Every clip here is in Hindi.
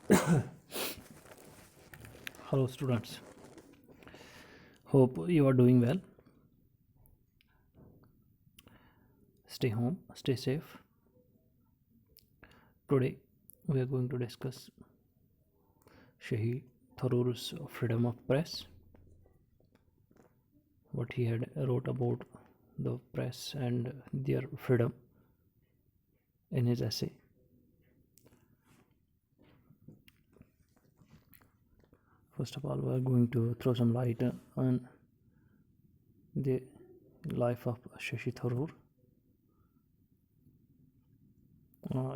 Hello, students. Hope you are doing well. Stay home, stay safe. Today, we are going to discuss Shahi Tharoor's freedom of press, what he had wrote about the press and their freedom in his essay. First of all, we are going to throw some light on the life of Shashi Tharoor.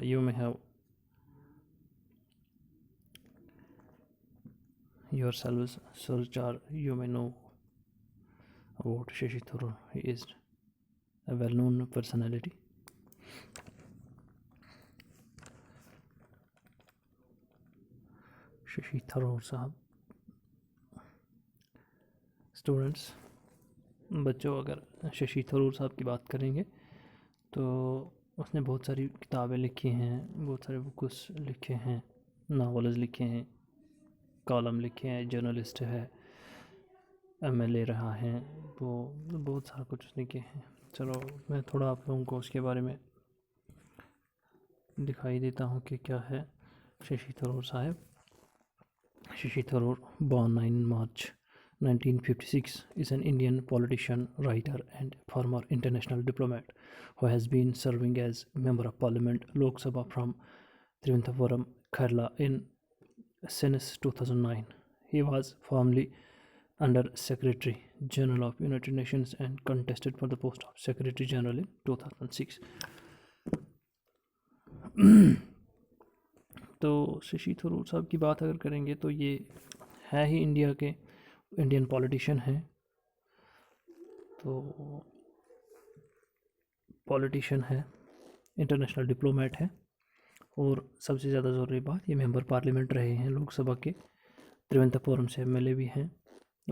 You may have yourselves search or you may know about Shashi Tharoor. He is a well-known personality. Shashi Tharoor साहब. स्टूडेंट्स, बच्चों, अगर शशि थरूर साहब की बात करेंगे तो उसने बहुत सारी किताबें लिखी हैं, बहुत सारे बुक्स लिखे हैं, नावल्स लिखे हैं, कॉलम लिखे हैं, जर्नलिस्ट है, एमएलए रहा है, वो बहुत सारा कुछ उसने किए हैं. चलो मैं थोड़ा आप लोगों को उसके बारे में दिखाई देता हूँ कि क्या है शशि थरूर साहब. Shashi Tharoor, born 9 March 1956, is an Indian politician, writer, and former international diplomat who has been serving as Member of Parliament Lok Sabha from Trivandrum, Kerala since 2009. He was formerly Under Secretary General of United Nations and contested for the post of Secretary General in 2006. तो शशि थरूर साहब की बात अगर करेंगे तो ये है ही इंडिया के इंडियन पॉलिटिशियन हैं. तो पॉलिटिशियन है, इंटरनेशनल डिप्लोमेट है, और सबसे ज़्यादा ज़रूरी बात, ये मेंबर पार्लियामेंट रहे हैं लोकसभा के. त्रिवेंद्रपुरम से एमएलए भी हैं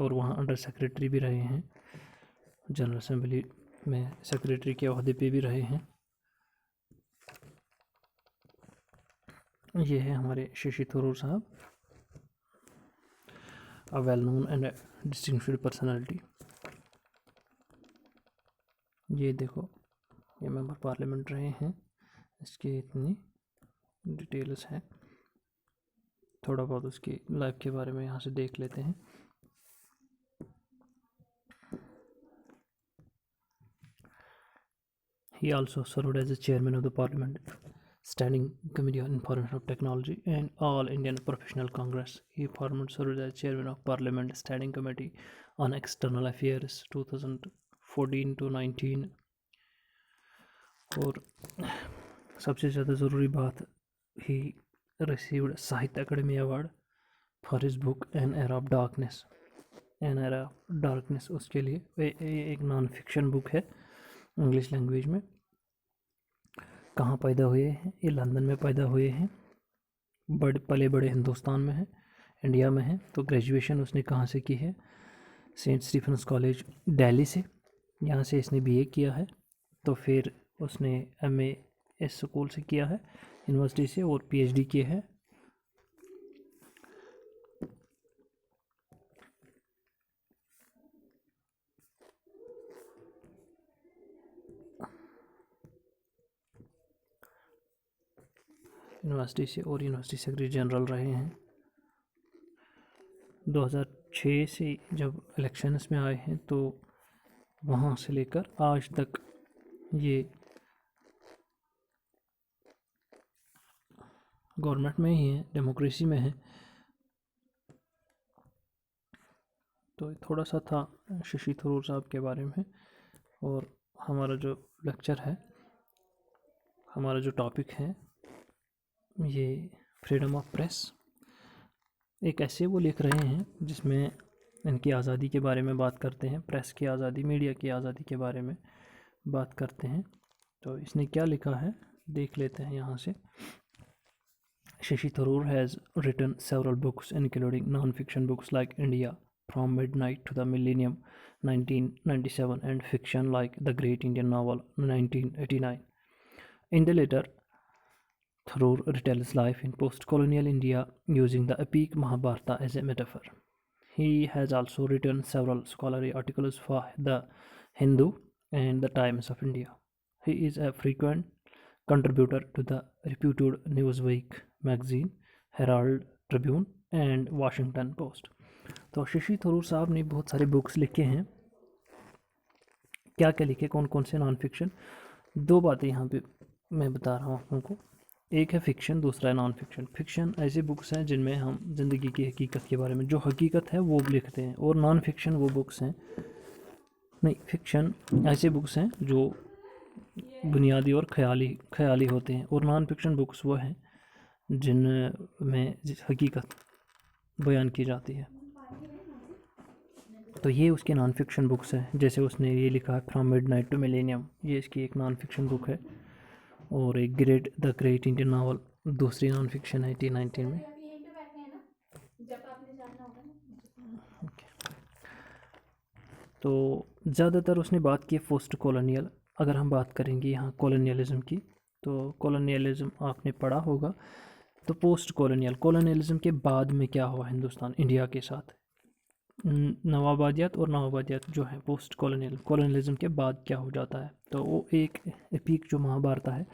और वहाँ अंडर सेक्रेटरी भी रहे हैं, जनरल असेंबली में सेक्रेटरी के अहदे पे भी रहे हैं. ये है हमारे शशि थरूर साहब, a well known and distinguished personality. ये देखो, ये मेंबर पार्लियामेंट रहे हैं, इसकी इतनी डिटेल्स हैं. थोड़ा बहुत उसकी लाइफ के बारे में यहाँ से देख लेते हैं. He also served as the chairman of the Parliament Standing Committee on Information of Technology and All Indian Professional Congress. He formerly served as chairman of Parliament Standing Committee on External Affairs 2014 to 19. और सबसे ज़्यादा ज़रूरी बात, he received साहित्य academy award for his book an era of darkness. An era of darkness उसके लिए एक नॉन फिक्शन बुक है इंग्लिश लैंग्वेज में. कहाँ पैदा हुए हैं? ये लंदन में पैदा हुए हैं, पले बड़े हिंदुस्तान में है, इंडिया में है. तो ग्रेजुएशन उसने कहाँ से की है? सेंट स्टीफेंस कॉलेज दिल्ली से. यहाँ से इसने बीए किया है. तो फिर उसने एमए इस स्कूल से किया है, यूनिवर्सिटी से, और पीएचडी किया है यूनिवर्सिटी से, और यूनिवर्सिटी सेक्रेटरी जनरल रहे हैं. 2006 से जब इलेक्शंस में आए हैं तो वहाँ से लेकर आज तक ये गवर्नमेंट में ही है, डेमोक्रेसी में है. तो थोड़ा सा था शशि थरूर साहब के बारे में. और हमारा जो लेक्चर है, हमारा जो टॉपिक है, ये फ्रीडम ऑफ प्रेस. एक ऐसे वो लिख रहे हैं जिसमें इनकी आज़ादी के बारे में बात करते हैं, प्रेस की आज़ादी, मीडिया की आज़ादी के बारे में बात करते हैं. तो इसने क्या लिखा है देख लेते हैं यहाँ से. Shashi Tharoor has written several books including non-fiction books like India from Midnight to the Millennium 1997 and fiction like The Great Indian Novel 1989. In the latter, Tharoor retells life in post-colonial India using the epic Mahabharata as a metaphor. He has also written several scholarly articles for The Hindu and The Times of India. He is a frequent contributor to the reputed Newsweek magazine, Herald Tribune and Washington Post. तो शशि थरूर साहब ने बहुत सारे बुक्स लिखे हैं। क्या क्या लिखे, कौन कौन से नॉन फिक्शन, दो बातें यहाँ पे मैं बता रहा हूँ आप लोगों को। एक है फिक्शन, दूसरा है नॉन फिक्शन। फिक्शन ऐसी बुक्स हैं जिनमें हम ज़िंदगी की हकीकत के बारे में, जो हकीकत है वो लिखते हैं, और नॉन फिक्शन वो बुक्स हैं, नहीं फिक्शन ऐसे बुक्स हैं जो बुनियादी और ख्याली होते हैं, और नॉन फिक्शन बुक्स वो हैं जिनमें हकीकत बयान की जाती है। तो ये उसके नॉन फिक्शन बुक्स हैं। जैसे उसने ये लिखा है फ्रॉम मिडनाइट टू मिलेनियम, ये इसकी एक नॉन फिक्शन बुक है। और एक द ग्रेट इंडियन नावल दूसरी नॉन फिक्शन है 1819 में। तो ज़्यादातर उसने बात की पोस्ट कॉलोनियल। अगर हम बात करेंगे यहाँ कॉलोनियलिज़म की, तो कॉलोनियलिज़म आपने पढ़ा होगा। तो पोस्ट कॉलोनियलिज़म के बाद में क्या हुआ हिंदुस्तान इंडिया के साथ, नवाबादियात और नवाबादियात जो है पोस्ट कॉलोनियलिज़म के बाद क्या हो जाता है। तो वो एक एपिक जो महाभारत है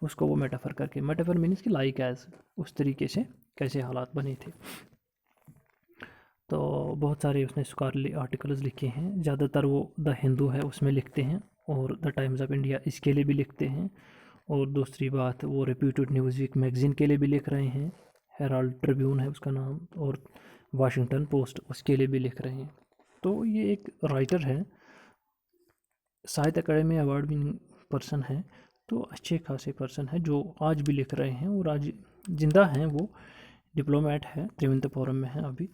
उसको वो मेटाफर करके, मेटाफर मीन्स कि लाइक एज, उस तरीके से कैसे हालात बने थे। तो बहुत सारे उसने स्कॉलरली आर्टिकल्स लिखे हैं। ज़्यादातर वो द हिंदू है उसमें लिखते हैं, और द टाइम्स ऑफ इंडिया इसके लिए भी लिखते हैं, और दूसरी बात वो रेप्यूटेड न्यूज़वीक मैगज़ीन के लिए भी लिख रहे हैं, हेराल्ड ट्रिब्यून है उसका नाम, और वाशिंगटन पोस्ट उसके लिए भी लिख रहे हैं। तो ये एक राइटर है, साहित्य अकेडमी अवार्ड विनिंग पर्सन है, तो अच्छे खासे पर्सन है जो आज भी लिख रहे हैं, और आज जिंदा हैं। वो डिप्लोमेट है, त्रिवेंद्रपुरम में है अभी।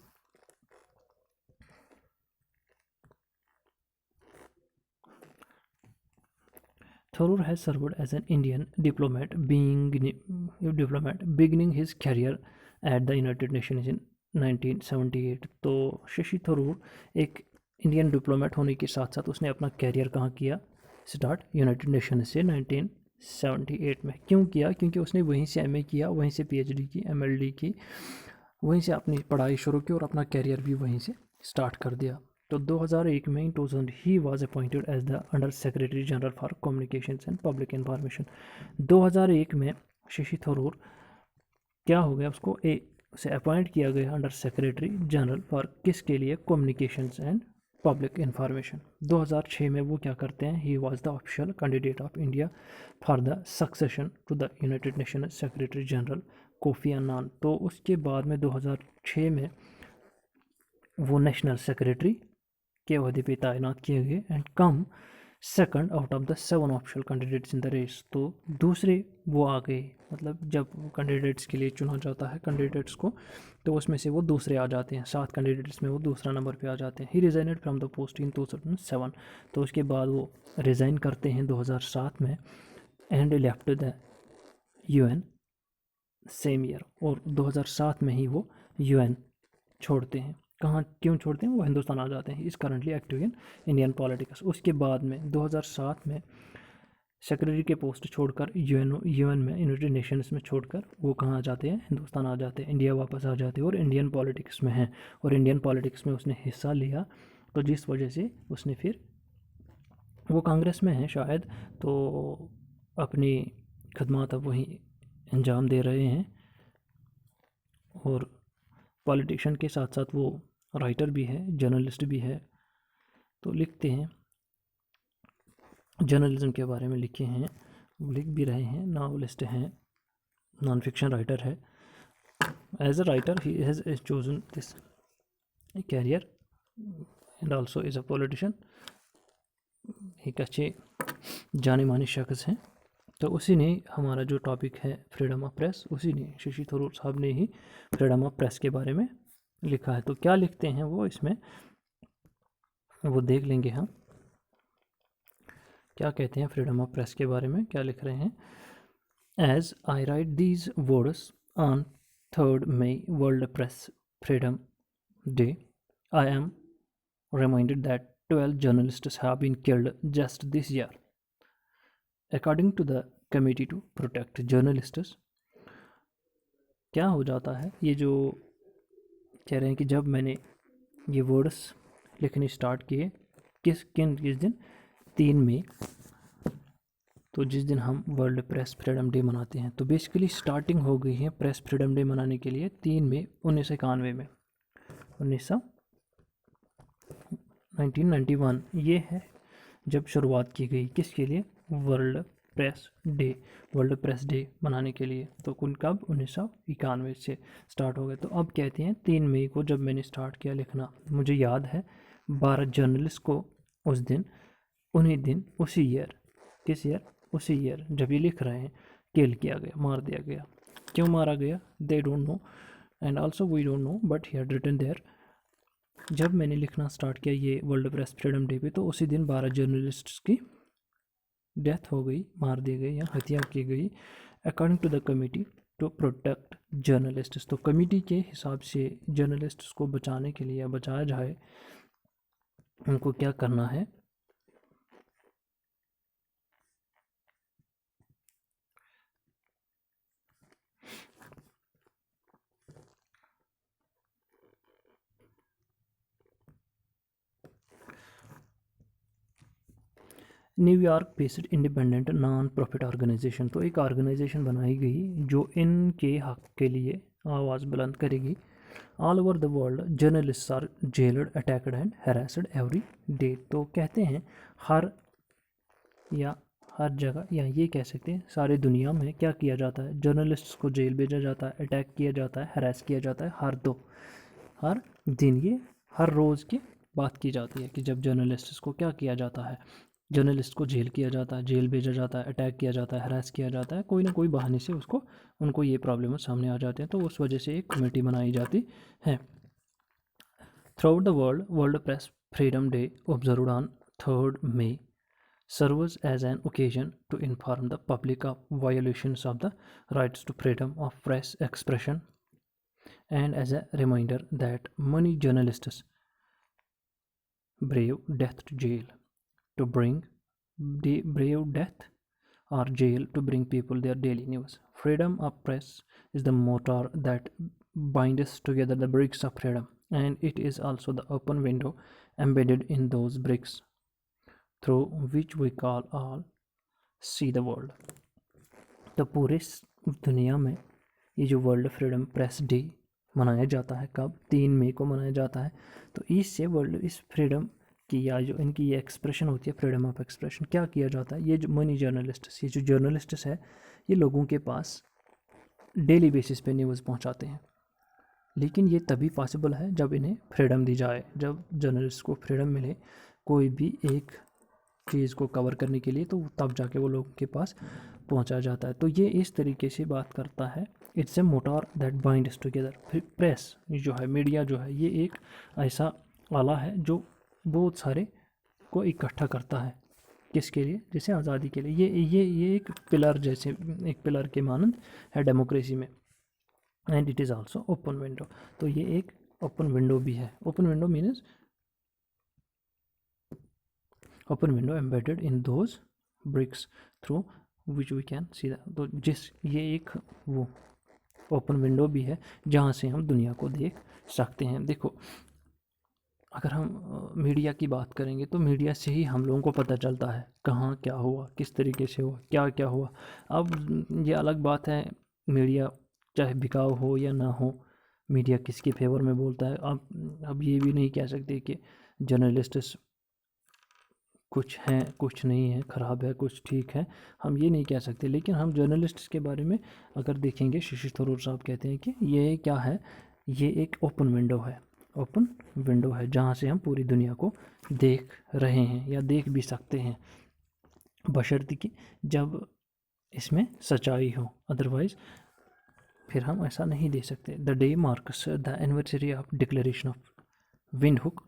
Tharoor has served as an Indian diplomat, beginning his career at the United Nations in 1978। तो शशि थरूर एक इंडियन डिप्लोमेट होने के साथ साथ उसने अपना कैरियर कहाँ किया स्टार्ट, यूनाइटेड नेशन से 1978 में। क्यों किया? क्योंकि उसने वहीं से एमए किया, वहीं से पीएचडी की, एमएलडी की, वहीं से अपनी पढ़ाई शुरू की और अपना कैरियर भी वहीं से स्टार्ट कर दिया। तो 2001 में in 2000 he was appointed as the under secretary general for communications and public information. 2001 में शशि थरूर क्या हो गया, उसको उसे अपॉइंट किया गया अंडर सेक्रेटरी जनरल फॉर किसके लिए, कम्युनिकेशंस एंड पब्लिक इन्फॉर्मेशन। 2006 में वो क्या करते हैं, he was the official candidate of India for the succession to the United Nation secretary general Kofi Annan. तो उसके बाद में 2006 में वो नेशनल सेक्रेटरी के अहदे पे तैनात किए गए, and come second out of the 7 official candidates in the race. तो दूसरे वो आ गए, मतलब जब कैंडिडेट्स के लिए चुना जाता है कैंडिडेट्स को, तो उसमें से वो दूसरे आ जाते हैं, 7 कैंडिडेट्स में वो दूसरा नंबर पे आ जाते हैं। ही रिजाइनेड फ्रॉम द पोस्ट इन 2007। तो उसके बाद वो रिज़ाइन करते हैं 2007 में, and left the UN same year. और 2007 में ही वो यूएन छोड़ते हैं। कहाँ क्यों छोड़ते हैं? वो हिंदुस्तान आ जाते हैं। इस currently active in Indian politics. उसके बाद में 2007 में सेक्रेटरी के पोस्ट छोड़कर यूएन में, यूनाइटेड नेशंस में छोड़कर वो कहाँ आ जाते हैं, हिंदुस्तान आ जाते हैं, इंडिया वापस आ जाते हैं, और इंडियन पॉलिटिक्स में हैं, और इंडियन पॉलिटिक्स में उसने हिस्सा लिया। तो जिस वजह से उसने फिर, वो कांग्रेस में है शायद, तो अपनी खदमात अब वहीं अंजाम दे रहे हैं, और पॉलिटिशियन के साथ साथ वो राइटर भी है, जर्नलिस्ट भी है। तो लिखते हैं, जर्नलिज्म के बारे में लिखे हैं, लिख भी रहे हैं, नावलिस्ट हैं, नॉन फिक्शन राइटर है। As a writer he has chosen this career and also is a politician. एक अच्छे जाने माने शख्स हैं। तो उसी ने हमारा जो टॉपिक है फ्रीडम ऑफ प्रेस, उसी ने, शशि थरूर साहब ने ही फ्रीडम ऑफ प्रेस के बारे में लिखा है। तो क्या लिखते हैं वो इसमें, वो देख लेंगे हम क्या कहते हैं फ्रीडम ऑफ प्रेस के बारे में, क्या लिख रहे हैं। As I write these words on 3rd May, world press freedom day, I am reminded that 12 journalists have been killed just this year. According to the Committee to Protect Journalists, क्या हो जाता है, ये जो कह रहे हैं कि जब मैंने ये वर्ड्स लिखने स्टार्ट किए, किस दिन, 3 मई, तो जिस दिन हम वर्ल्ड प्रेस फ्रीडम डे मनाते हैं। तो बेसिकली स्टार्टिंग हो गई है प्रेस फ्रीडम डे मनाने के लिए 3 मई 1991 में, 1991 ये है जब शुरुआत की गई, किसके लिए, वर्ल्ड प्रेस डे मनाने के लिए। तो कब, 1991 से स्टार्ट हो गए। तो अब कहते हैं 3 मई को जब मैंने स्टार्ट किया लिखना, मुझे याद है 12 जर्नलिस्ट को उस दिन, उन्हीं दिन, उसी ईयर, किस ईयर, उसी ईयर जब ये लिख रहे हैं, किल किया गया, मार दिया गया। क्यों मारा गया, they don't know and also we don't know, but he had written there. जब मैंने लिखना स्टार्ट किया ये वर्ल्ड प्रेस फ्रीडम डे पे, तो उसी दिन 12 जर्नलिस्ट्स की डेथ हो गई, मार दी गई या हत्या की गई, according to the committee to protect journalists. तो कमिटी के हिसाब से जर्नलिस्ट्स को बचाने के लिए, या बचाया जाए, उनको क्या करना है, New York based independent non profit organisation. तो एक ऑर्गेनाइजेशन बनाई गई जो इनके हक के लिए आवाज़ बुलंद करेगी। All over the world journalist are jailed, attacked and harassed every day. तो कहते हैं हर जगह, या ये कह सकते हैं सारी दुनिया में क्या किया जाता है, जर्नलिस्ट्स को जेल भेजा जाता है, अटैक किया जाता है, हैरेस किया जाता है, हर दिन, ये हर रोज़ की बात की जाती है कि जब जर्नलिस्ट्स को क्या किया जाता है, जर्नलिस्ट को जेल किया जाता है, जेल भेजा जाता है, अटैक किया जाता है, हरास किया जाता है, कोई ना कोई बहाने से उनको ये प्रॉब्लम सामने आ जाते हैं। तो उस वजह से एक कमेटी बनाई जाती है। Through the world press freedom day observed on 3 May serves as an occasion to inform the public of violations of the rights to freedom of press expression, and as a reminder that many journalists brave death to jail to bring brave death or jail to bring people their daily news. Freedom of press is the motor that binds together the bricks of freedom, and it is also the open window embedded in those bricks through which we call all see the world. तो पूरे दुनिया में ये जो वर्ल्ड फ्रीडम प्रेस डे मनाया जाता है, कब, 3 मई को मनाया जाता है। तो इससे इस फ्रीडम की, या जो इनकी ये एक्सप्रेशन होती है, फ्रीडम ऑफ एक्सप्रेशन, क्या किया जाता है, ये जो मनी जर्नलिस्ट्स, ये जो जर्नलिस्ट्स है, ये लोगों के पास डेली बेसिस पे न्यूज़ पहुंचाते हैं। लेकिन ये तभी पॉसिबल है जब इन्हें फ्रीडम दी जाए, जब जर्नलिस्ट को फ्रीडम मिले कोई भी एक चीज़ को कवर करने के लिए, तो तब जाके वो लोगों के पास पहुंचा जाता है। तो ये इस तरीके से बात करता है, it's a motor that binds together. फिर प्रेस जो है, मीडिया जो है, ये एक ऐसा आला है जो बहुत सारे को इकट्ठा करता है, किसके लिए, जैसे आज़ादी के लिए। ये एक पिलर, जैसे एक पिलर के मानंद है डेमोक्रेसी में। And it is also open window. तो ये एक ओपन विंडो भी है। Open window means open window embedded in those bricks through which we can see that। तो ये एक वो ओपन विंडो भी है जहाँ से हम दुनिया को देख सकते हैं। देखो, अगर हम मीडिया की बात करेंगे तो मीडिया से ही हम लोगों को पता चलता है कहाँ क्या हुआ, किस तरीके से हुआ, क्या क्या हुआ। अब ये अलग बात है, मीडिया चाहे बिकाऊ हो या ना हो, मीडिया किसके फेवर में बोलता है। अब ये भी नहीं कह सकते कि जर्नलिस्ट्स कुछ हैं, कुछ नहीं है, ख़राब है, कुछ ठीक है, हम ये नहीं कह सकते। लेकिन हम जर्नलिस्ट्स के बारे में अगर देखेंगे, शशि थरूर साहब कहते हैं कि ये क्या है, ये एक ओपन विंडो है, ओपन विंडो है जहाँ से हम पूरी दुनिया को देख रहे हैं या देख भी सकते हैं, बशर्ते कि जब इसमें सच्चाई हो, अदरवाइज़ फिर हम ऐसा नहीं दे सकते। The day marks the anniversary of declaration of Windhoek,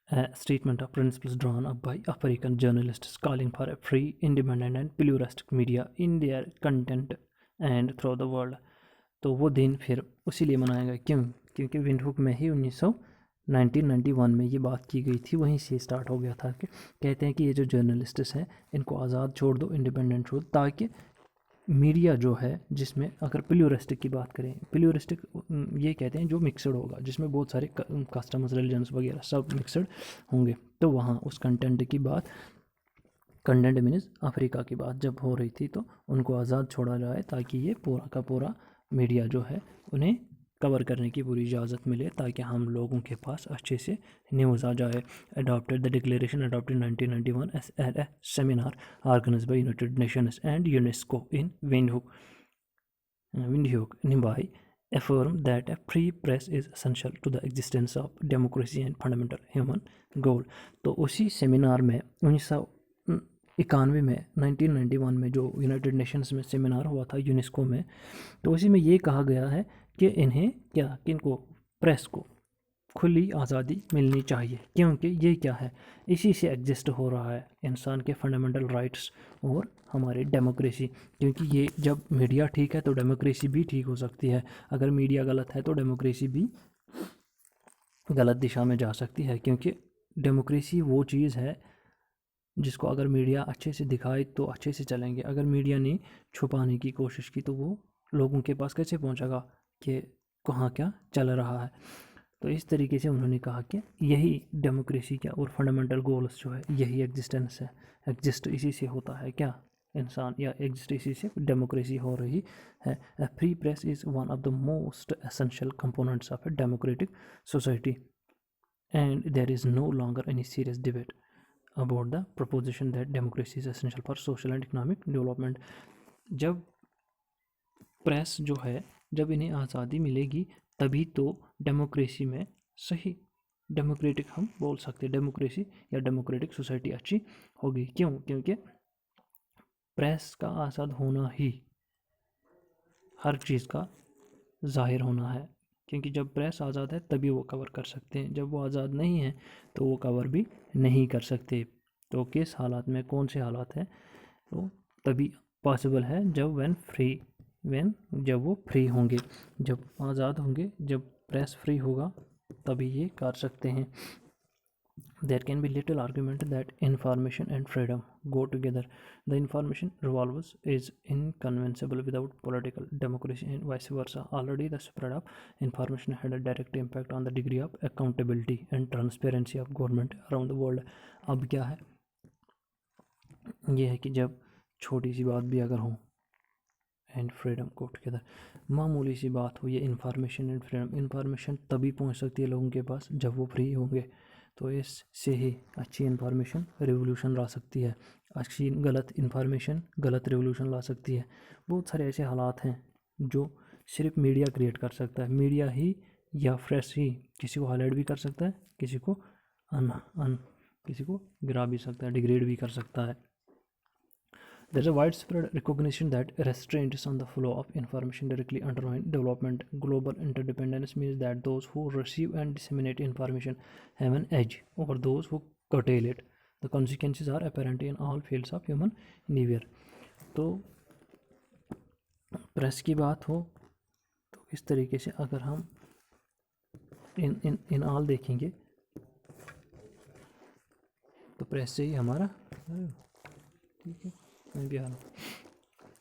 a statement of principles drawn up by African journalists calling for a free, independent and pluralistic media in their content and through the world। तो वो दिन फिर उसी लिए मनाया गया, क्योंकि विंडहुक में ही 1991 में ये बात की गई थी, वहीं से स्टार्ट हो गया था कि कहते हैं कि ये जो जर्नलिस्ट्स हैं इनको आज़ाद छोड़ दो, इंडिपेंडेंट छोड़ दो, ताकि मीडिया जो है जिसमें अगर प्लूरिस्टिक की बात करें, प्लूरिस्टिक ये कहते हैं जो मिक्सड होगा, जिसमें बहुत सारे कस्टम्स, रिलीजन्स वगैरह सब मिक्सड होंगे, तो वहाँ उस कंटेंट की बात, कंटेंट मीन्स अफ्रीका की बात जब हो रही थी, तो उनको आज़ाद छोड़ा जाए ताकि ये पूरा का पूरा मीडिया जो है उन्हें कवर करने की पूरी इजाज़त मिले, ताकि हम लोगों के पास अच्छे से न्यूज़ आ जाए। Adopted the declaration adopted 1991 at a seminar organised by United Nations and UNESCO in Windhoek, Mumbai, affirm that a free press is essential to the existence of democracy and fundamental human goal। तो उसी सेमिनार में 1991 में 1991 में जो यूनाइटेड नेशंस में सेमिनार हुआ था यूनेस्को में, तो उसी में ये कहा गया है कि इन्हें क्या, किनको, प्रेस को खुली आज़ादी मिलनी चाहिए, क्योंकि ये क्या है, इसी से एग्जिस्ट हो रहा है इंसान के फंडामेंटल राइट्स और हमारी डेमोक्रेसी। क्योंकि ये जब मीडिया ठीक है तो डेमोक्रेसी भी ठीक हो सकती है, अगर मीडिया गलत है तो डेमोक्रेसी भी गलत दिशा में जा सकती है। क्योंकि डेमोक्रेसी वो चीज़ है जिसको अगर मीडिया अच्छे से दिखाए तो अच्छे से चलेंगे, अगर मीडिया ने छुपाने की कोशिश की तो वो लोगों के पास कैसे पहुंचेगा कि कहाँ क्या चल रहा है। तो इस तरीके से उन्होंने कहा कि यही डेमोक्रेसी क्या और फंडामेंटल गोल्स जो है यही एग्जिस्टेंस है, एग्जिस्ट इसी से होता है क्या इंसान, या एग्जिस्ट इसी से डेमोक्रेसी हो रही है। A free press is one of the most essential components of a democratic society and there is no longer any serious debate about the proposition that democracy is essential for social and economic development. जब प्रेस जो है, जब इन्हें आज़ादी मिलेगी तभी तो डेमोक्रेसी में सही डेमोक्रेटिक हम बोल सकते हैं, डेमोक्रेसी या डेमोक्रेटिक सोसाइटी अच्छी होगी। क्यों? क्योंकि प्रेस का आज़ाद होना ही हर चीज़ का ज़ाहिर होना है, क्योंकि जब प्रेस आज़ाद है तभी वो कवर कर सकते हैं, जब वो आज़ाद नहीं है तो वो कवर भी नहीं कर सकते। तो किस हालात में, कौन से हालात हैं, तो तभी पॉसिबल है जब जब वो फ्री होंगे, जब आज़ाद होंगे, जब प्रेस फ्री होगा तभी ये कर सकते हैं। There can be little argument that information and freedom go together. The information revolves is inconceivable without political democracy and vice versa. Already the spread of information had a direct impact on the degree of accountability and transparency of government around the world. अब क्या है, ये है कि जब छोटी सी बात भी अगर हो एंड फ्रीडम को टुगेदर, मामूली सी बात हो, ये इन्फॉर्मेशन एंड फ्रीडम, इन्फॉर्मेशन तभी पहुंच सकती है लोगों के पास जब वो फ्री होंगे। तो इससे ही अच्छी इन्फॉर्मेशन रेवोल्यूशन ला सकती है, अच्छी गलत इन्फॉर्मेशन गलत रेवोल्यूशन ला सकती है। बहुत सारे ऐसे हालात हैं जो सिर्फ मीडिया क्रिएट कर सकता है, मीडिया ही या प्रेस ही किसी को हाईलाइट भी कर सकता है, किसी को किसी को गिरा भी सकता है, डिग्रेड भी कर सकता है। There is a widespread recognition that restraints on the flow of information directly undermine development. Global interdependence means that those who receive and disseminate information have an edge over those who curtail it. The consequences are apparent in all fields of human behavior. तो प्रेस की बात हो तो इस तरीके से अगर हम इन ऑल देखेंगे तो प्रेस से ही हमारा, ठीक है, मैं भी आ रहा हूँ,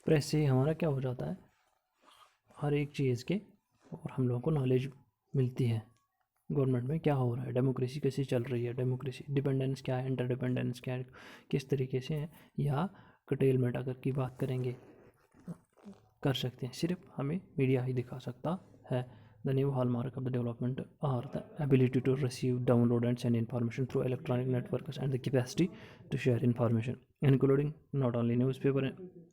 प्रेस से ही हमारा क्या हो जाता है, हर एक चीज़ के, और हम लोगों को नॉलेज मिलती है गवर्नमेंट में क्या हो रहा है, डेमोक्रेसी कैसे चल रही है, डेमोक्रेसी डिपेंडेंस क्या है, इंटरडिपेंडेंस क्या है, किस तरीके से है, या कटेलमेंट अगर की बात करेंगे कर सकते हैं, सिर्फ हमें मीडिया ही दिखा सकता है। The new hallmark of the development are the ability to receive, download and send information through electronic networks and the capacity to share information, including not only newspaper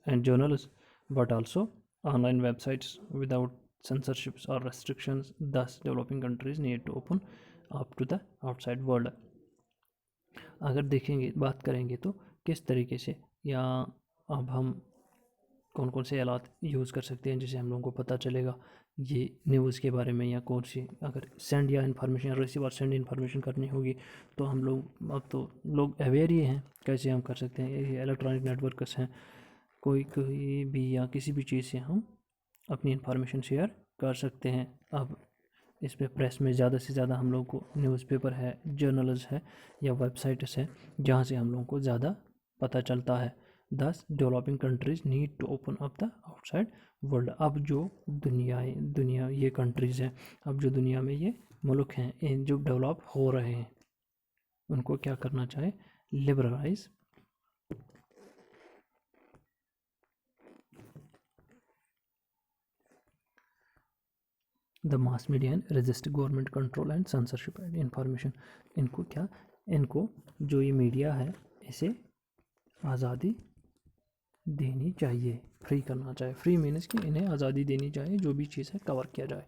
and journals but also online websites without censorships or restrictions. Thus, developing countries need to open up to the outside world. अगर देखेंगे, बात करेंगे तो किस तरीके से, या अब हम कौन कौन से आलात यूज़ कर सकते हैं जिससे हम लोगों को पता चलेगा ये न्यूज़ के बारे में, या कौन सी अगर सेंड या इन्फॉर्मेशन रिसीव और सेंड इन्फॉर्मेशन करनी होगी तो हम लोग, अब तो लोग अवेयर ही हैं कैसे हम कर सकते हैं। ये इलेक्ट्रॉनिक नेटवर्क्स हैं, कोई भी या किसी भी चीज़ से हम अपनी इन्फॉर्मेशन शेयर कर सकते हैं। अब इस पर प्रेस में ज़्यादा से ज़्यादा हम लोग को न्यूज़पेपर है, जर्नल्स है या वेबसाइट्स है जहाँ से हम लोगों को ज़्यादा पता चलता है। Thus, developing countries need to open up the outside world. अब जो दुनिया ये कंट्रीज़ हैं, अब जो दुनिया में ये मुल्क हैं, इन जो डेवलप हो रहे हैं, उनको क्या करना चाहिए? Liberalise the mass media and resist government control and censorship and information. इनको जो ये मीडिया है इसे आज़ादी देनी चाहिए, फ्री करना चाहिए। फ्री मीन्स कि इन्हें आज़ादी देनी चाहिए, जो भी चीज़ है कवर किया जाए।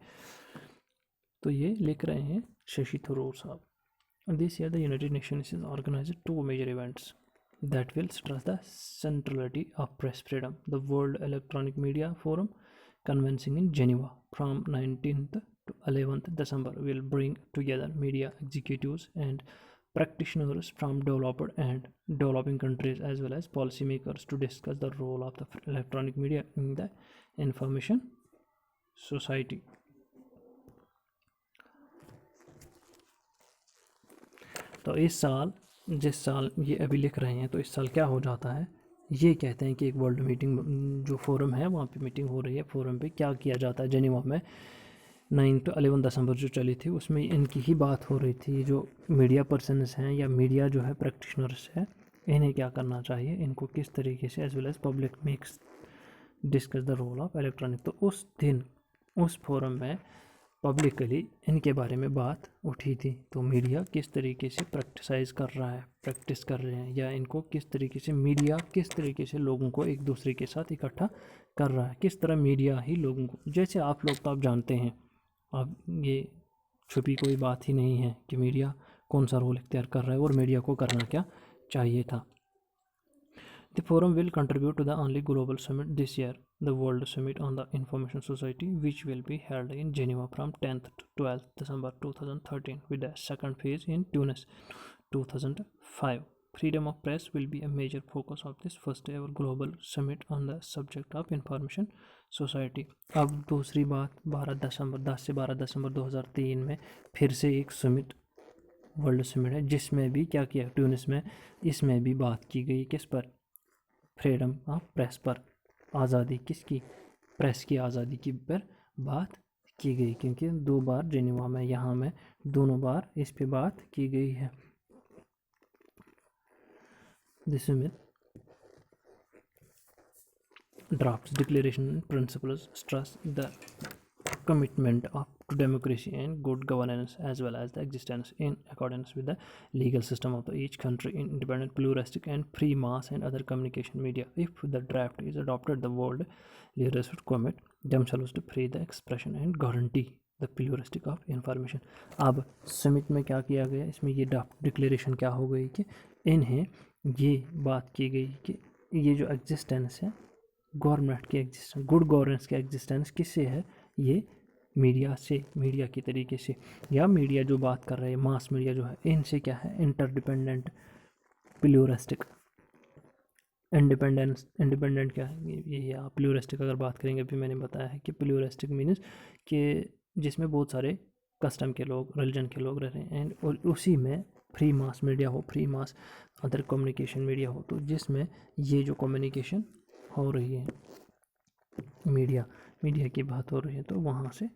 तो ये लिख रहे हैं शशि थरूर साहब। This year the United Nations is organised 2 major events that will stress the centrality of press freedom. The World Electronic Media Forum, convening in Geneva from 19th to 11th December, will bring together media executives and practitioners from developed and developing countries as well as policymakers to discuss the role of the electronic media in the information society. तो इस साल, जिस साल ये अभी लिख रहे हैं, तो इस साल क्या हो जाता है, ये कहते हैं कि एक वर्ल्ड मीटिंग जो फोरम है वहाँ पे मीटिंग हो रही है। फोरम पे क्या किया जाता है, जेनेवा में 9 to 11 दिसंबर जो चली थी उसमें इनकी ही बात हो रही थी। जो मीडिया पर्सनस हैं या मीडिया जो है प्रैक्टिशनर्स है, इन्हें क्या करना चाहिए, इनको किस तरीके से as well as public makes discuss the role of electronic. तो उस दिन उस फोरम में पब्लिकली इनके बारे में बात उठी थी। तो मीडिया किस तरीके से प्रैक्टिस कर रहे हैं, या इनको किस तरीके से मीडिया किस तरीके से लोगों को एक दूसरे के साथ इकट्ठा कर रहा है, किस तरह मीडिया ही लोगों को, जैसे आप लोग तो आप जानते हैं, अब ये छुपी कोई बात ही नहीं है कि मीडिया कौन सा रोल इख्तियार कर रहा है और मीडिया को करना क्या चाहिए था। The forum will contribute to the only global summit this year, the World Summit on the Information Society, which will be held in Geneva from 10th to 12th December 2013, with the second phase in Tunis 2005. Freedom of press will be a major focus of this first ever global summit on the subject of information society. अब दूसरी बात 10 से 12 दिसंबर 2003 में फिर से एक समिट, वर्ल्ड समिट है, जिसमें भी क्या किया ट्यूनिस में, इसमें भी बात की गई किस पर, फ्रीडम ऑफ प्रेस पर, आज़ादी किसकी, प्रेस की आज़ादी की पर बात की गई। क्योंकि 2 बार जेनेवा में, यहाँ में दोनों बार इस पे बात की गई है। दिस में draft declaration principles stress the commitment to democracy and good governance, as well as the existence in accordance with the legal system of each country in independent, pluralistic and free mass and other communication media. If the draft is adopted, the world leaders should commit themselves to free the expression and guarantee the pluralistic of information. अब समिट में क्या किया गया, इसमें ये ड्राफ्ट डिक्लेरेशन क्या हो गई कि इन्हें ये बात की गई कि ये जो एग्जिस्टेंस है गवर्नमेंट की एग्जिस्टेंस, गुड गवर्नेंस की एग्जिस्टेंस किससे है, ये मीडिया से, मीडिया की तरीके से, या मीडिया जो बात कर रहे हैं मास मीडिया जो है, इनसे क्या है, इंटरडिपेंडेंट, प्लूरिस्टिक, इंडिपेंडेंट क्या है ये, आप प्लूरिस्टिक अगर बात करेंगे, अभी मैंने बताया है कि प्लूरिस्टिक मीन्स कि जिसमें बहुत सारे कस्टम के लोग, रिलीजन के लोग रह रहे हैं, एंड और उसी में फ्री मास मीडिया हो, फ्री मास अदर कम्युनिकेशन मीडिया हो, तो जिसमें ये जो कम्युनिकेशन हो रही है, मीडिया की बात हो रही है, तो वहाँ से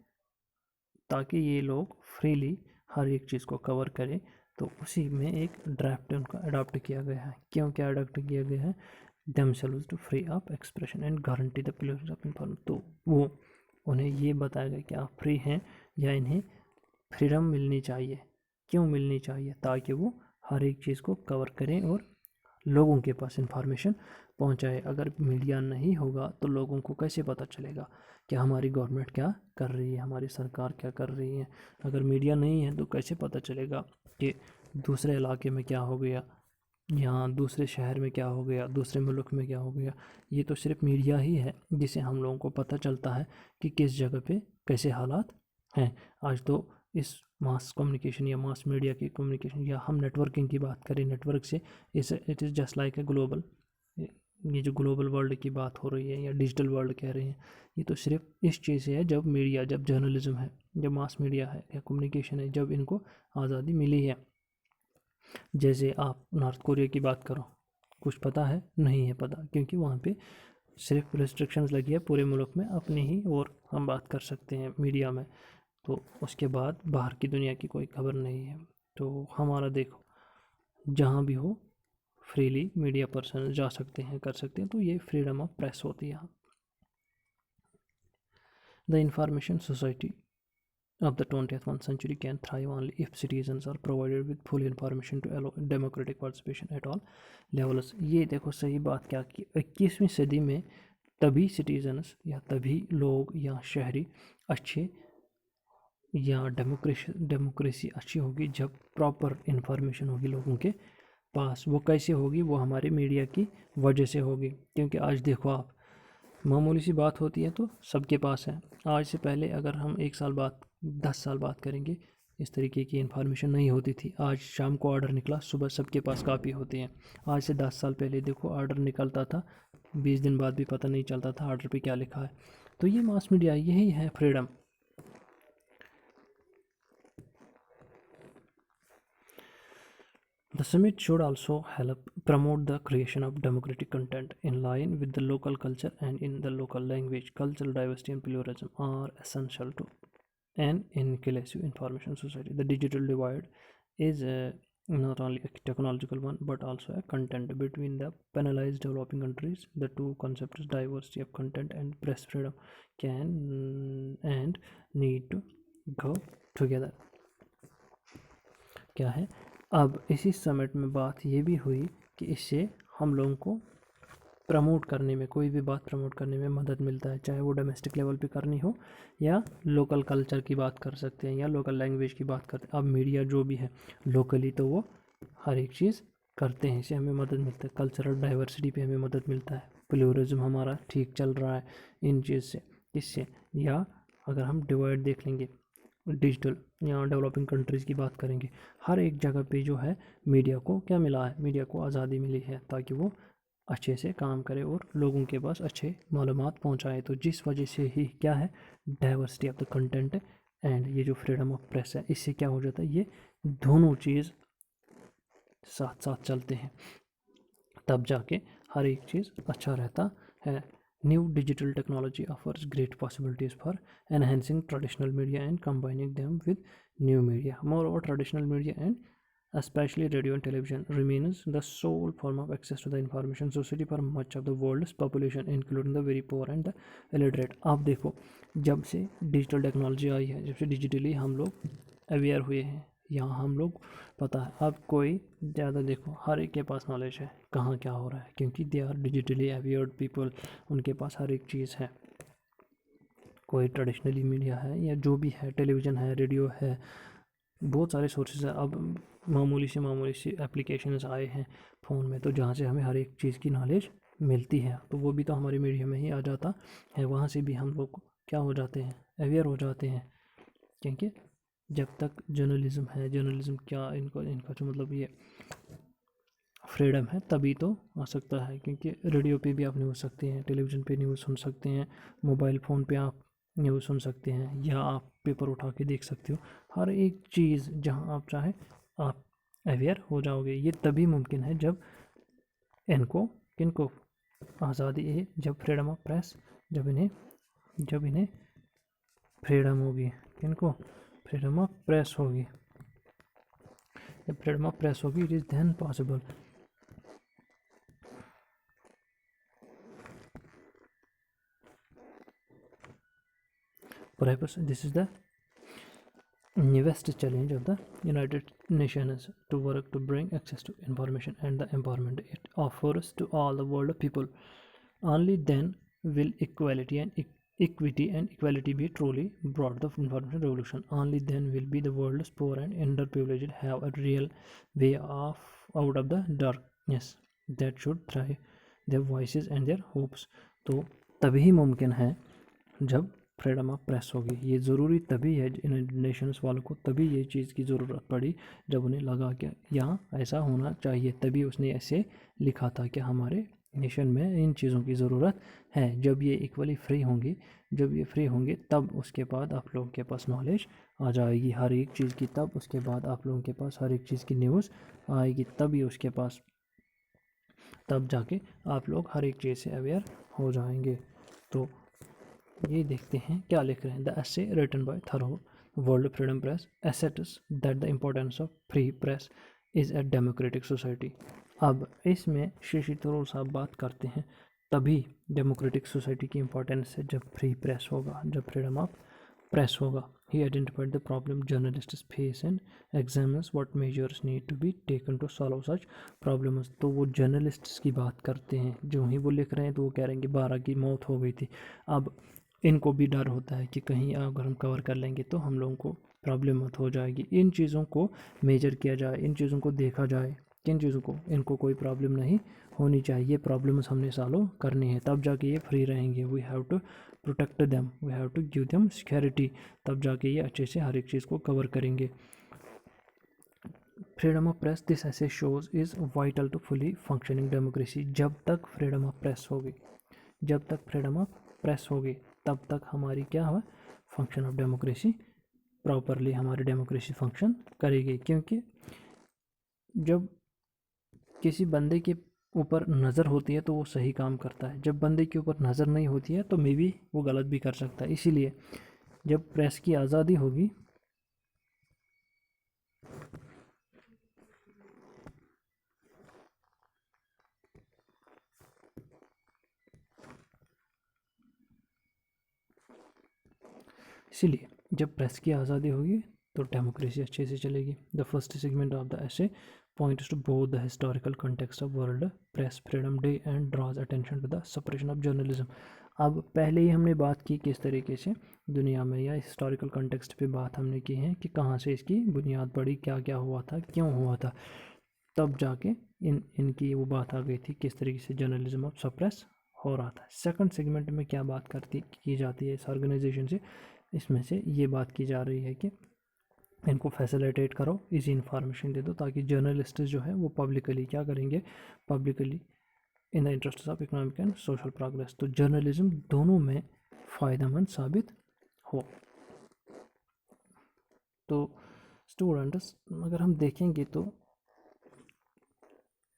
ताकि ये लोग फ्रीली हर एक चीज़ को कवर करें, तो उसी में एक ड्राफ्ट उनका अडॉप्ट किया गया है। क्यों क्या अडॉप्ट किया गया है, themselves to free of expression and guarantee the players of information. तो वो उन्हें ये बताया गया कि आप फ्री हैं या इन्हें फ्रीडम मिलनी चाहिए। क्यों मिलनी चाहिए, ताकि वो हर एक चीज़ को कवर करें और लोगों के पास इंफॉर्मेशन पहुंचाए। अगर मीडिया नहीं होगा तो लोगों को कैसे पता चलेगा कि हमारी गवर्नमेंट क्या कर रही है, हमारी सरकार क्या कर रही है। अगर मीडिया नहीं है तो कैसे पता चलेगा कि दूसरे इलाके में क्या हो गया, यहाँ दूसरे शहर में क्या हो गया, दूसरे मुल्क में क्या हो गया। ये तो सिर्फ मीडिया ही है जिससे हम लोगों को पता चलता है कि किस जगह पे कैसे हालात हैं। आज तो इस मास कम्युनिकेशन या मास मीडिया की कम्युनिकेशन, या हम नेटवर्किंग की बात करें, नेटवर्क से it is just like a global, ये जो ग्लोबल वर्ल्ड की बात हो रही है या डिजिटल वर्ल्ड कह रहे हैं, ये तो सिर्फ इस चीज़ से है जब मीडिया, जब जर्नलिज्म है, जब मास मीडिया है या कम्युनिकेशन है, जब इनको आज़ादी मिली है। जैसे आप नॉर्थ कोरिया की बात करो, कुछ पता है? नहीं है पता, क्योंकि वहाँ पे सिर्फ रिस्ट्रिक्शंस लगी है पूरे मुल्क में अपनी ही, और हम बात कर सकते हैं मीडिया में, तो उसके बाद बाहर की दुनिया की कोई खबर नहीं है। तो हमारा देखो, जहाँ भी हो फ्रीली मीडिया पर्सन जा सकते हैं, कर सकते हैं, तो ये फ्रीडम ऑफ प्रेस होती है यहाँ। The information society of the 21st century can thrive only if citizens are provided with full information to allow democratic participation at all levels। ये देखो सही बात क्या कि 21वीं सदी में तभी सिटीजन्स या तभी लोग या शहरी अच्छे या डेमोक्रेसी अच्छी होगी जब प्रॉपर इंफॉर्मेशन होगी लोगों के पास। वो कैसे होगी? वो हमारे मीडिया की वजह से होगी। क्योंकि आज देखो आप, मामूली सी बात होती है तो सबके पास है। आज से पहले अगर हम 1 साल बाद 10 साल बात करेंगे, इस तरीके की इन्फॉर्मेशन नहीं होती थी। आज शाम को ऑर्डर निकला, सुबह सबके पास कापी होती हैं। आज से 10 साल पहले देखो, ऑर्डर निकलता था, 20 दिन बाद भी पता नहीं चलता था ऑर्डर पे क्या लिखा है। तो ये मास मीडिया, यही है freedom. The summit should also help promote the creation of democratic content in line with the local culture and in the local language. Cultural diversity and pluralism are essential to an inclusive information society. The digital divide is not only a technological one but also a content between the penalized developing countries. The two concepts, diversity of content and press freedom, can and need to go together। क्या है? अब इसी समिट में बात ये भी हुई कि इससे हम लोगों को प्रमोट करने में, कोई भी बात प्रमोट करने में मदद मिलता है, चाहे वो डोमेस्टिक लेवल पे करनी हो या लोकल कल्चर की बात कर सकते हैं या लोकल लैंग्वेज की बात करते हैं। अब मीडिया जो भी है लोकली, तो वो हर एक चीज़ करते हैं, इससे हमें मदद मिलता है। कल्चरल डाइवर्सिटी पे हमें मदद मिलता है, प्लूरलिज्म हमारा ठीक चल रहा है इन चीज़ से, इससे। या अगर हम डिवाइड देख लेंगे, डिजिटल या डेवलपिंग कंट्रीज़ की बात करेंगे, हर एक जगह पे जो है मीडिया को क्या मिला है? मीडिया को आज़ादी मिली है ताकि वो अच्छे से काम करे और लोगों के पास अच्छे मालूमात पहुंचाए। तो जिस वजह से ही क्या है, diversity of the content and ये जो फ्रीडम ऑफ प्रेस है, इससे क्या हो जाता है, ये दोनों चीज़ साथ साथ चलते हैं, तब जाके हर एक चीज़ अच्छा रहता है। New digital technology offers great possibilities for enhancing traditional media and combining them with new media. Moreover, traditional media and especially radio and television remains the sole form of access to the information society for much of the world's population, including the very poor and the illiterate। आप देखो, जब से डिजिटल टेक्नोलॉजी आई है, जब से डिजिटली हम लोग अवेयर हुए हैं, यहाँ हम लोग पता है, अब कोई ज़्यादा देखो हर एक के पास नॉलेज है कहाँ क्या हो रहा है, क्योंकि they are digitally awared people, उनके पास हर एक चीज़ है। कोई ट्रेडिशनली मीडिया है या जो भी है, टेलीविज़न है, रेडियो है, बहुत सारे सोर्सेज है। अब मामूली से एप्लीकेशंस आए हैं फ़ोन में, तो जहाँ से हमें हर एक चीज़ की नॉलेज मिलती है, तो वो भी तो हमारी मीडिया में ही आ जाता है। वहाँ से भी हम लोग क्या हो जाते हैं, अवेयर हो जाते हैं। क्योंकि जब तक जर्नलिज्म है, जर्नलिज्म क्या, इनका जो मतलब ये फ्रीडम है, तभी तो आ सकता है। क्योंकि रेडियो पे भी आप न्यूज़ सकते हैं, टेलीविज़न पे न्यूज़ सुन सकते हैं, मोबाइल फ़ोन पे आप न्यूज़ सुन सकते हैं, या आप पेपर उठा के देख सकते हो। हर एक चीज़ जहां आप चाहें आप अवेयर हो जाओगे। ये तभी मुमकिन है जब इनको, किनको आज़ादी है, जब फ्रीडम ऑफ प्रेस, जब इन्हें फ्रीडम होगी। किनको? फ्रीडम ऑफ प्रेस होगी। जब फ्रीडम ऑफ प्रेस होगी, it is then possible. Perhaps this is the newest challenge of the United Nations, to work to bring access to information and the empowerment it offers to all the world of people. Only then will equity and equality be truly brought the information revolution. Only then will be the world's poor and underprivileged have a real way of out of the darkness that should thrive their voices and their hopes। तो तभी मुमकिन है जब फ्रीडम ऑफ प्रेस होगी। ये ज़रूरी तभी है, यूनाइटेड नेशंस वालों को तभी ये चीज़ की ज़रूरत पड़ी जब उन्हें लगा कि यहाँ ऐसा होना चाहिए, तभी उसने ऐसे लिखा था कि हमारे नेशन में इन चीज़ों की ज़रूरत है। जब ये इक्वली फ्री होंगी, जब ये फ्री होंगे, तब उसके बाद आप लोगों के पास नॉलेज आ जाएगी हर एक चीज़ की, तब उसके बाद आप लोगों के पास हर एक चीज़ की न्यूज़ आएगी, तभी उसके पास तब जाके आप लोग हर एक चीज़ से अवेयर हो जाएंगे। तो ये देखते हैं क्या लिख रहे हैं। The essay written by Tharoor world freedom press asserts that the importance of free press is a democratic society. अब इसमें शशि थरूर साहब बात करते हैं तभी डेमोक्रेटिक सोसाइटी की इम्पोर्टेंस है जब फ्री प्रेस होगा, जब फ्रीडम ऑफ प्रेस होगा। He identified the problem journalists face and examines what measures need to be taken to solve such problems। तो वो जर्नलिस्ट्स की बात करते हैं, जो ही वो लिख रहे हैं तो वो कह रहे हैं कि 12 की मौत हो गई थी। अब इनको भी डर होता है कि कहीं अगर हम कवर कर लेंगे तो हम लोगों को प्रॉब्लम मत हो जाएगी। इन चीज़ों को मेजर किया जाए, इन चीज़ों को देखा जाए, किन चीज़ों को, इनको कोई प्रॉब्लम नहीं होनी चाहिए, प्रॉब्लम्स हमने सॉल्व करनी है, तब जाके ये फ्री रहेंगे। We have to protect them, we have to give them security, तब जाके ये अच्छे से हर एक चीज़ को कवर करेंगे। Freedom of press this essay shows is vital to fully functioning democracy. जब तक फ्रीडम ऑफ प्रेस होगी, जब तक फ्रीडम ऑफ प्रेस होगी तब तक हमारी क्या है, फंक्शन ऑफ डेमोक्रेसी प्रॉपरली हमारी डेमोक्रेसी फंक्शन करेगी। क्योंकि जब किसी बंदे के ऊपर नज़र होती है तो वो सही काम करता है, जब बंदे के ऊपर नज़र नहीं होती है तो मे बी वो गलत भी कर सकता है। इसीलिए जब प्रेस की आज़ादी होगी इसीलिए जब प्रेस की आज़ादी होगी तो डेमोक्रेसी अच्छे से चलेगी। The first segment of the essay points to both the historical context of World press freedom Day and draws attention to the suppression of journalism. अब पहले ही हमने बात की किस तरीके से दुनिया में या हिस्टोरिकल कॉन्टेक्स्ट पे बात हमने की है कि कहाँ से इसकी बुनियाद पड़ी, क्या क्या हुआ था, क्यों हुआ था, तब जाके इनकी वो बात आ गई थी किस तरीके से जर्नलिज्म अब सप्रेस हो रहा था। सेकंड सेगमेंट में क्या बात की जाती है इस ऑर्गेनाइजेशन से, इसमें से ये बात की जा रही है कि इनको फैसिलिटेट करो, इजी इंफॉर्मेशन दे दो ताकि जर्नलिस्ट जो है वो पब्लिकली क्या करेंगे, publicly in the interest of economic and social progress. तो जर्नलिज्म दोनों में फ़ायदेमंद साबित हो। तो स्टूडेंट्स अगर हम देखेंगे तो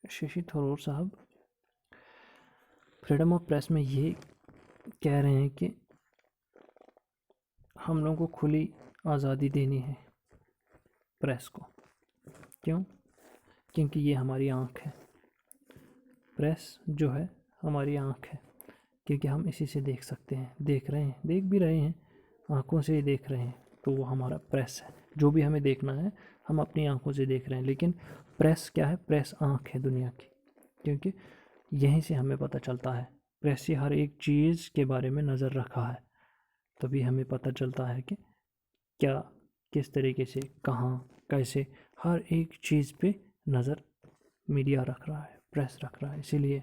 शशि थरूर साहब फ्रीडम ऑफ प्रेस में ये कह रहे हैं कि हम लोगों को खुली आज़ादी देनी है प्रेस को। क्यों? क्योंकि ये हमारी आँख है, प्रेस जो है हमारी आँख है, क्योंकि हम इसी से देख सकते हैं, देख रहे हैं, देख भी रहे हैं, आँखों से ही देख रहे हैं, तो वो हमारा प्रेस है। जो भी हमें देखना है हम अपनी आँखों से देख रहे हैं, लेकिन प्रेस क्या है, प्रेस आँख है दुनिया की, क्योंकि यहीं से हमें पता चलता है, प्रेस से हर एक चीज़ के बारे में नज़र रखा है, तभी हमें पता चलता है कि क्या, किस तरीके से, कहाँ, कैसे, हर एक चीज़ पे नज़र मीडिया रख रहा है, प्रेस रख रहा है। इसीलिए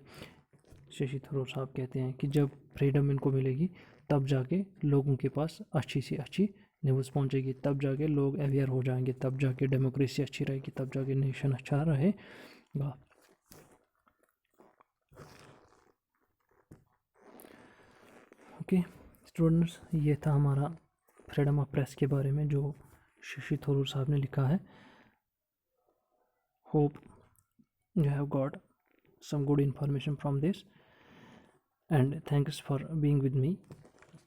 शशि थरूर साहब कहते हैं कि जब फ्रीडम इनको मिलेगी तब जाके लोगों के पास अच्छी से अच्छी न्यूज़ पहुंचेगी, तब जाके लोग अवेयर हो जाएंगे, तब जाके डेमोक्रेसी अच्छी रहेगी, तब जाके नेशन अच्छा रहेगा। ओके स्टूडेंट्स, ये था हमारा फ्रीडम ऑफ प्रेस के बारे में जो शशि थरूर साहब ने लिखा है। Hope you have got some good information from this and thanks for being with me.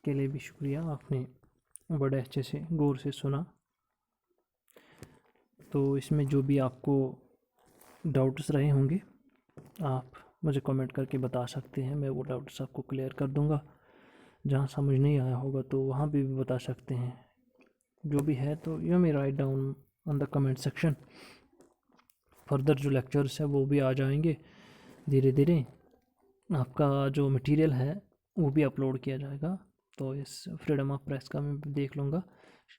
के लिए भी शुक्रिया, आपने बड़े अच्छे से गौर से सुना। तो इसमें जो भी आपको डाउट्स रहे होंगे आप मुझे कमेंट करके बता सकते हैं, मैं वो डाउट्स आपको क्लियर कर दूंगा। जहाँ समझ नहीं आया होगा तो वहाँ भी बता सकते हैं। जो भी है तो you may write down on the comment section. Further जो लेक्चर्स है वो भी आ जाएंगे धीरे धीरे, आपका जो मटेरियल है वो भी अपलोड किया जाएगा। तो इस फ्रीडम ऑफ प्रेस का मैं देख लूँगा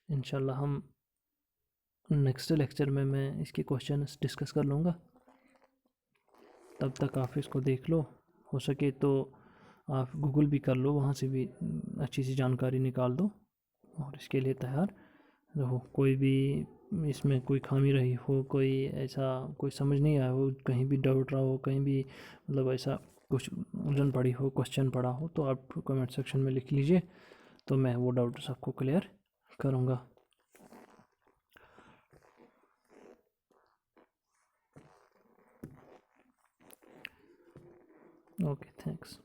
इंशाल्लाह। हम नेक्स्ट लेक्चर में मैं इसके क्वेश्चन डिस्कस कर लूँगा, तब तक आप इसको देख लो, हो सके तो आप गूगल भी कर लो, वहाँ से भी अच्छी सी जानकारी निकाल दो और इसके लिए तैयार रहो। कोई भी इसमें कोई खामी रही हो, कोई ऐसा कोई समझ नहीं आया हो, कहीं भी डाउट रहा हो, कहीं भी मतलब ऐसा कुछ उलझन पड़ी हो, क्वेश्चन पड़ा हो, तो आप कमेंट सेक्शन में लिख लीजिए, तो मैं वो डाउट सबको क्लियर करूँगा। Okay, thanks.